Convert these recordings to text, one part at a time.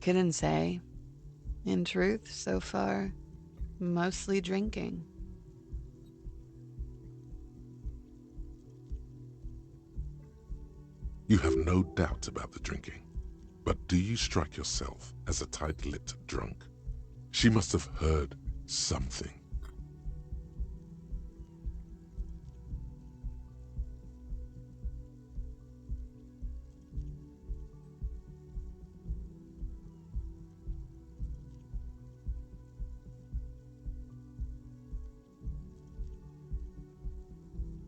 Couldn't say. In truth, so far, mostly drinking. You have no doubt about the drinking, but do you strike yourself as a tight-lipped drunk? She must have heard something.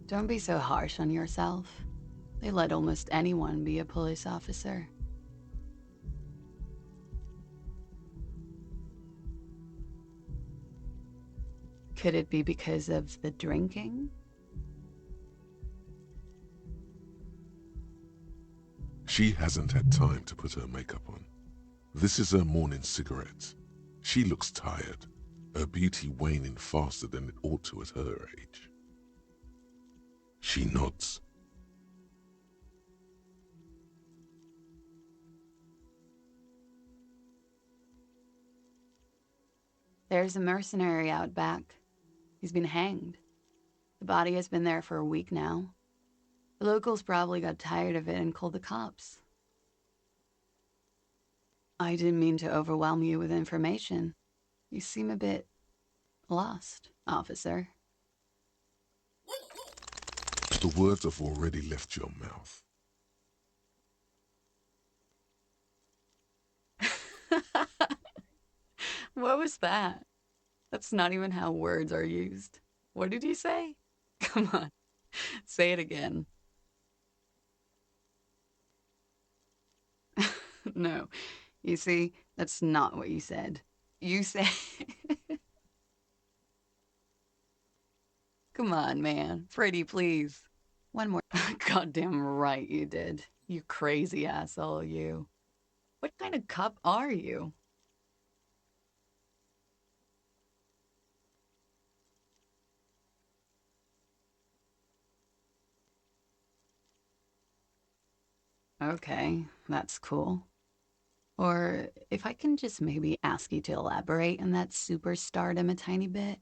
Don't be so harsh on yourself. They let almost anyone be a police officer. Could it be because of the drinking? She hasn't had time to put her makeup on. This is her morning cigarette. She looks tired, her beauty waning faster than it ought to at her age. She nods. There's a mercenary out back. He's been hanged. The body has been there for a week now. The locals probably got tired of it and called the cops. I didn't mean to overwhelm you with information. You seem a bit lost, officer. The words have already left your mouth. What was that? That's not even how words are used. What did you say? Come on, say it again. No, you see, that's not what you said. You said... Come on, man. Pretty, please. One more. Goddamn right you did. You crazy asshole, you. What kind of cop are you? Okay, that's cool. Or if I can just maybe ask you to elaborate on that superstardom a tiny bit.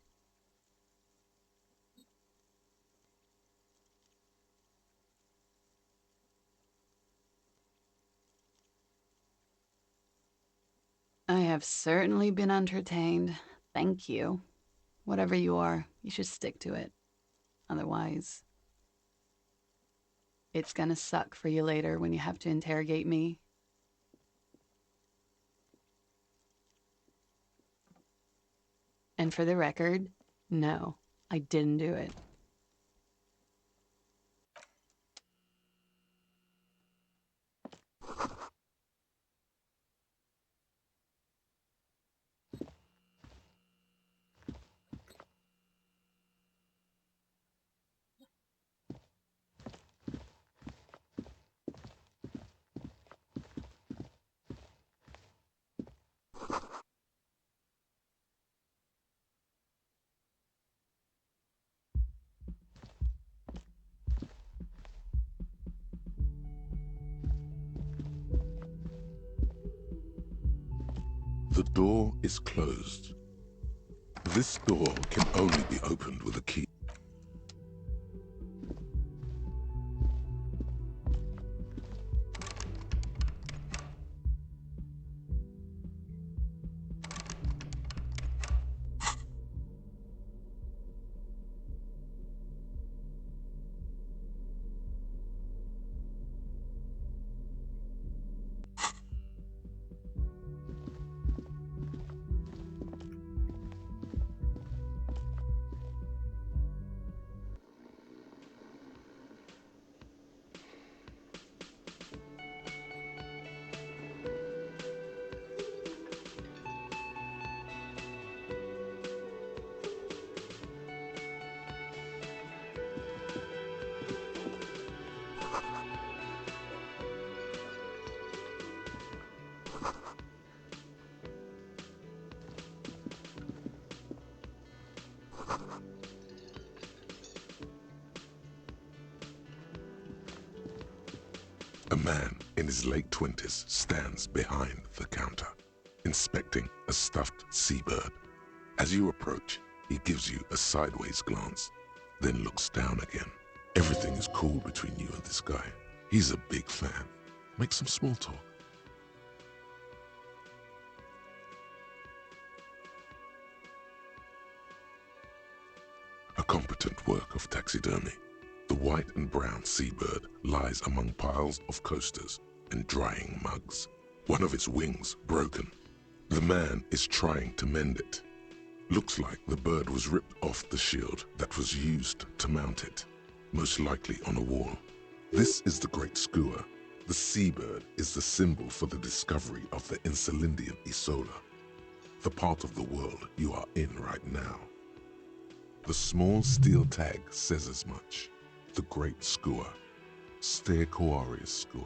I have certainly been entertained. Thank you. Whatever you are, you should stick to it. Otherwise, it's gonna suck for you later when you have to interrogate me. And for the record, no, I didn't do it. The door is closed. This door can only be opened with a key. A man in his late 20s stands behind the counter. inspecting a stuffed seabird. As you approach, he gives you a sideways glance, then looks down again. Everything is cool between you and this guy. He's a big fan. Make some small talk. A competent work of taxidermy. The white and brown seabird lies among piles of coasters and drying mugs. One of its wings broken. The man is trying to mend it. Looks like the bird was ripped off the shield that was used to mount it, most likely on a wall. This is the Great Skua. The seabird is the symbol for the discovery of the Insulindian Isola, the part of the world you are in right now. The small steel tag says as much. The Great Skua, Stegosaurus skua.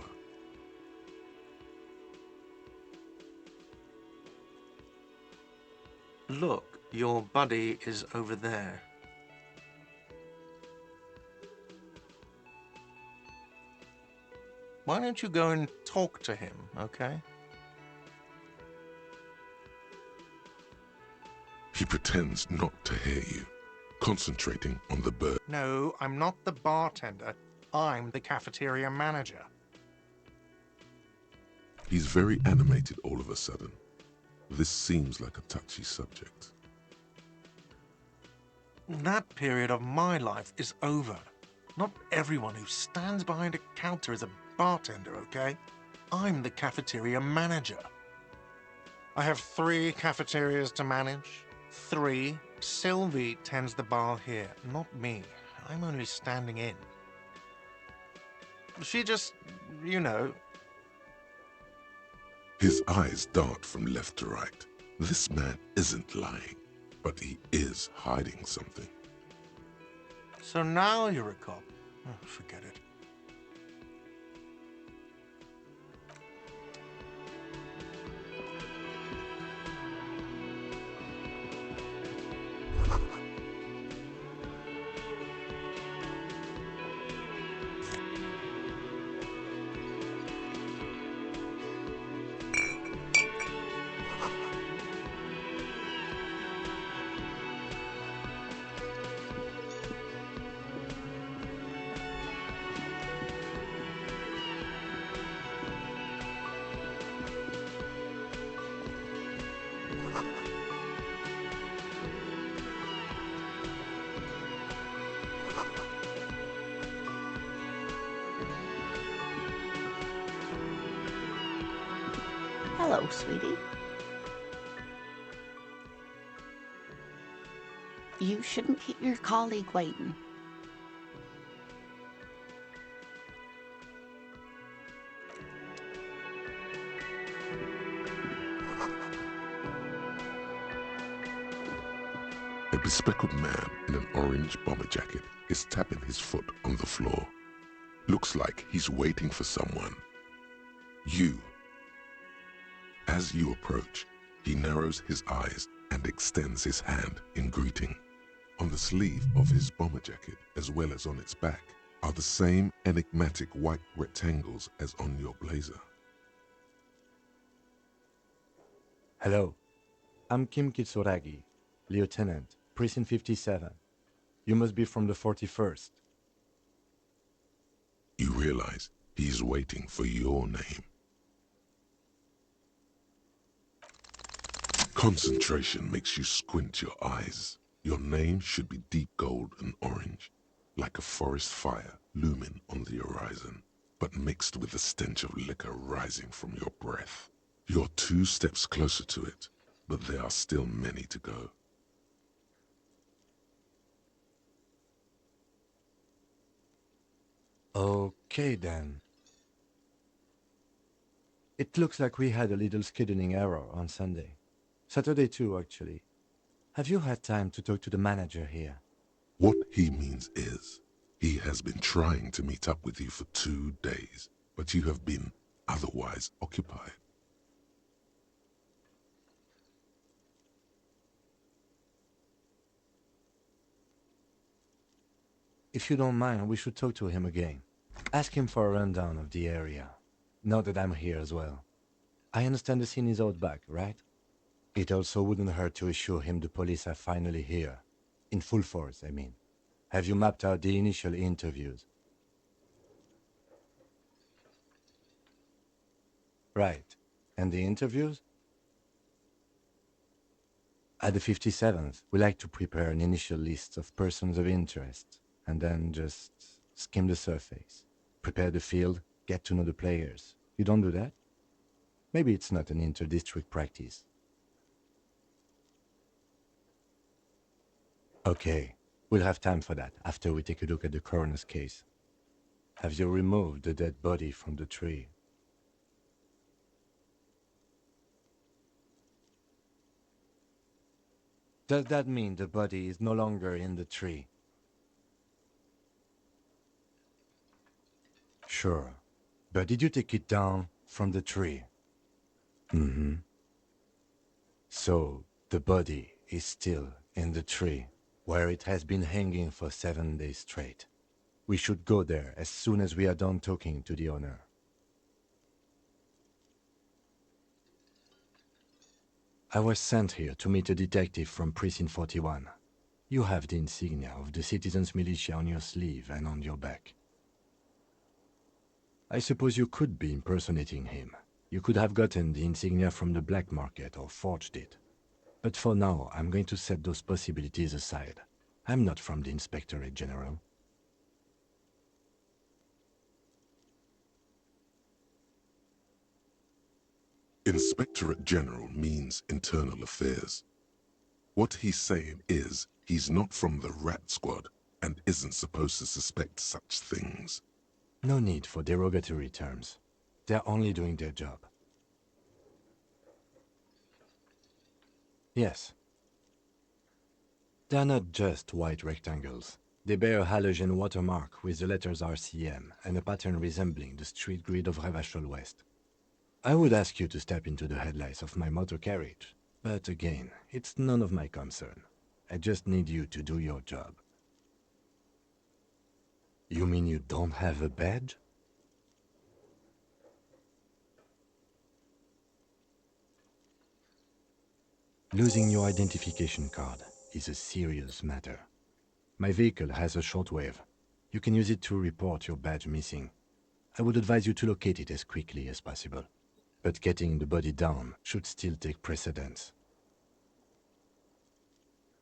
Look, your buddy is over there. Why don't you go and talk to him, okay? He pretends not to hear you, concentrating on the bird. No, I'm not the bartender. I'm the cafeteria manager. He's very animated all of a sudden. This seems like a touchy subject. That period of my life is over. Not everyone who stands behind a counter is a bartender, okay? I'm the cafeteria manager. I have 3 cafeterias to manage. 3. Sylvie tends the bar here, not me. I'm only standing in. She just, you know... His eyes dart from left to right. This man isn't lying, but he is hiding something. So now you're a cop. Oh, forget it. Hello, sweetie. You shouldn't keep your colleague waiting. A bespectacled man in an orange bomber jacket is tapping his foot on the floor. Looks like he's waiting for someone. You. As you approach, he narrows his eyes and extends his hand in greeting. On the sleeve of his bomber jacket, as well as on its back, are the same enigmatic white rectangles as on your blazer. Hello, I'm Kim Kitsuragi, Lieutenant, Precinct 57. You must be from the 41st. You realize he's waiting for your name. Concentration makes you squint your eyes. Your name should be deep gold and orange, like a forest fire looming on the horizon, but mixed with the stench of liquor rising from your breath. You're 2 steps closer to it, but there are still many to go. Okay then. It looks like we had a little scheduling error on Sunday. Saturday too, actually. Have you had time to talk to the manager here? What he means is, he has been trying to meet up with you for 2 days, but you have been otherwise occupied. If you don't mind, we should talk to him again. Ask him for a rundown of the area. Now that I'm here as well. I understand the scene is out back, right? It also wouldn't hurt to assure him the police are finally here. In full force, I mean. Have you mapped out the initial interviews? Right. And the interviews? At the 57th, we like to prepare an initial list of persons of interest, and then just skim the surface. Prepare the field, get to know the players. You don't do that? Maybe it's not an inter-district practice. Okay, we'll have time for that after we take a look at the coroner's case. Have you removed the dead body from the tree? Does that mean the body is no longer in the tree? Sure. But did you take it down from the tree? Mm-hmm. So, the body is still in the tree, where it has been hanging for 7 days straight. We should go there as soon as we are done talking to the owner. I was sent here to meet a detective from Precinct 41. You have the insignia of the Citizens Militia on your sleeve and on your back. I suppose you could be impersonating him. You could have gotten the insignia from the black market or forged it. But for now, I'm going to set those possibilities aside. I'm not from the Inspectorate General. Inspectorate General means internal affairs. What he's saying is he's not from the Rat Squad and isn't supposed to suspect such things. No need for derogatory terms. They're only doing their job. Yes. They're not just white rectangles. They bear a halogen watermark with the letters RCM and a pattern resembling the street grid of Revachol West. I would ask you to step into the headlights of my motor carriage, but again, it's none of my concern. I just need you to do your job. You mean you don't have a badge? Losing your identification card is a serious matter. My vehicle has a shortwave. You can use it to report your badge missing. I would advise you to locate it as quickly as possible. But getting the body down should still take precedence.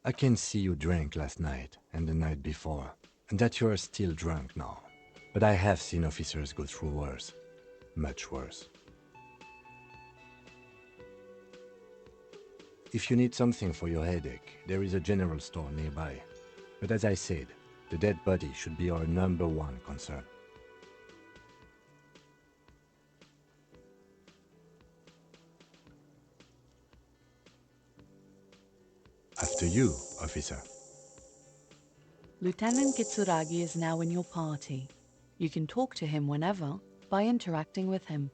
I can see you drank last night and the night before, and that you are still drunk now. But I have seen officers go through worse. Much worse. If you need something for your headache, there is a general store nearby. But as I said, the dead body should be our #1 concern. After you, officer. Lieutenant Kitsuragi is now in your party. You can talk to him whenever by interacting with him.